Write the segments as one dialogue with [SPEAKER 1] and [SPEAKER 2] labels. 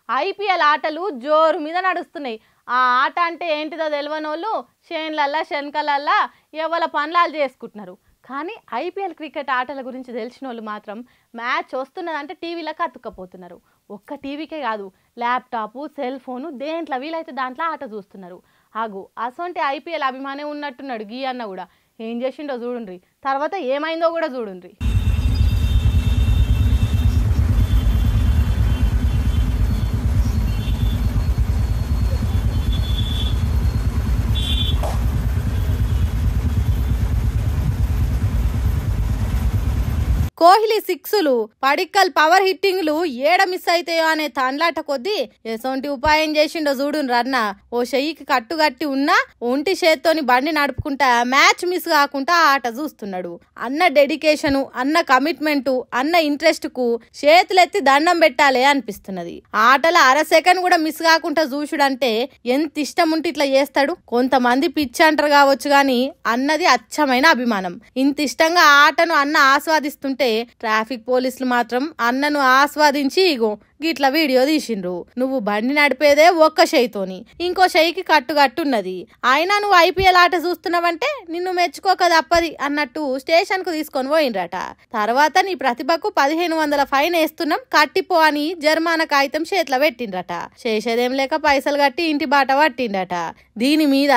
[SPEAKER 1] IPL ఆటలు జోరు మీద నడుస్తున్నాయి. ఆ ఆట అంటే ఏంటిదో తెలియనోళ్ళు చేన్లల్లా శనకలల్లా ఎవల పనులాలు చేసుకుంటున్నారు. కానీ ఐపీఎల్ క్రికెట్ ఆటల గురించి తెలిసిన వాళ్ళు మాత్రం మ్యాచ్ వస్తున్నదంటే టీవీలకు అతుక్కపోతున్నారు. ఒక్క టీవీకే కాదు, ల్యాప్టాప్, సెల్ ఫోను దేంట్లో వీలైతే దాంట్లో ఆట చూస్తున్నారు. అసొంటి ఐపీఎల్ అభిమానే ఉన్నట్టున్నాడు గీ అన్న కూడా. ఏం చేసిండో చూడుండ్రి, తర్వాత ఏమైందో కూడా చూడుండ్రి. కోహ్లీ సిక్సులు, పడిక్కల్ పవర్ హిట్టింగ్లు ఏడ మిస్ అయితాయో అనే తండ్లాట కొద్దీ ఎసొంటి ఉపాయం చేసిండో చూడున్ రన్న. ఓ చెయ్యికి కట్టుగట్టి ఉన్నా ఒంటి చేత్తోని బండి నడుపుకుంటా మ్యాచ్ మిస్ కాకుండా ఆట చూస్తున్నాడు. అన్న డెడికేషను, అన్న కమిట్మెంటు, అన్న ఇంట్రెస్ట్ కు చేతులెత్తి దండం పెట్టాలి అనిపిస్తున్నది. ఆటలో అర సెకండ్ కూడా మిస్ కాకుండా చూసుడంటే ఎంత ఇష్టం ఉంటే ఇట్లా చేస్తాడు. కొంతమంది పిచ్చి అంటారు కావచ్చు గాని అన్నది అచ్చమైన అభిమానం. ఇంత ఇష్టంగా ఆటను అన్న ఆస్వాదిస్తుంటే ట్రాఫిక్ పోలీసులు మాత్రం అన్నను ఆస్వాదించి ఇగో గిట్ల వీడియో తీసిండ్రు. నువ్వు బండి నడిపేదే ఒక్క చెయ్యితోని, ఇంకో చెయ్యికి కట్టున్నది, అయినా నువ్వు ఐపీఎల్ ఆట చూస్తున్నావంటే నిన్ను మెచ్చుకోక తప్పది అన్నట్టు స్టేషన్ కు తీసుకొని పోయిండ్రట. తర్వాత నీ ప్రతిభకు 1500 ఫైన్ వేస్తున్నాం కట్టిపో అని జర్మానా కాగితం చేతిలో పెట్టిండ్రట. చేసేదేం లేక పైసలు కట్టి ఇంటి బాట పట్టిండట. దీని మీద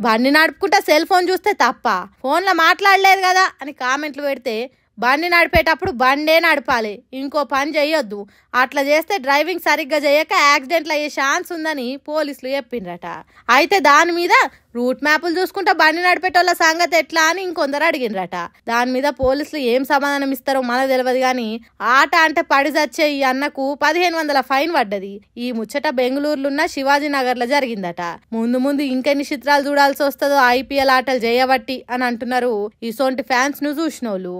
[SPEAKER 1] బండి నడుపుకుంటా సెల్ ఫోన్ చూస్తే తప్ప, ఫోన్లో మాట్లాడలేదు కదా అని కామెంట్లు పెడితే బండి నడిపేటప్పుడు బండే నడపాలి, ఇంకో పని చేయొద్దు, అట్లా చేస్తే డ్రైవింగ్ సరిగ్గా చేయక యాక్సిడెంట్లు అయ్యే ఛాన్స్ ఉందని పోలీసులు చెప్పిండ్రట. అయితే దాని మీద రూట్ మ్యాప్లు చూసుకుంటా బండి నడిపేటోళ్ళ సంగతి ఎట్లా అని ఇంకొందరు అడిగిండ్రట. దాని మీద పోలీసులు ఏం సమాధానం ఇస్తారో మనకు తెలియదు గాని ఆట అంటే పడి చచ్చే ఈ అన్నకు 1500 ఫైన్ పడ్డది. ఈ ముచ్చట బెంగళూరులున్న శివాజీనగర్ లో జరిగిందట. ముందు ముందు ఇంకెన్ని చిత్రాలు చూడాల్సి వస్తుందో ఐపీఎల్ ఆటలు చేయబట్టి అని అంటున్నారు ఇసోంటి ఫ్యాన్స్ ను చూసినోళ్ళు.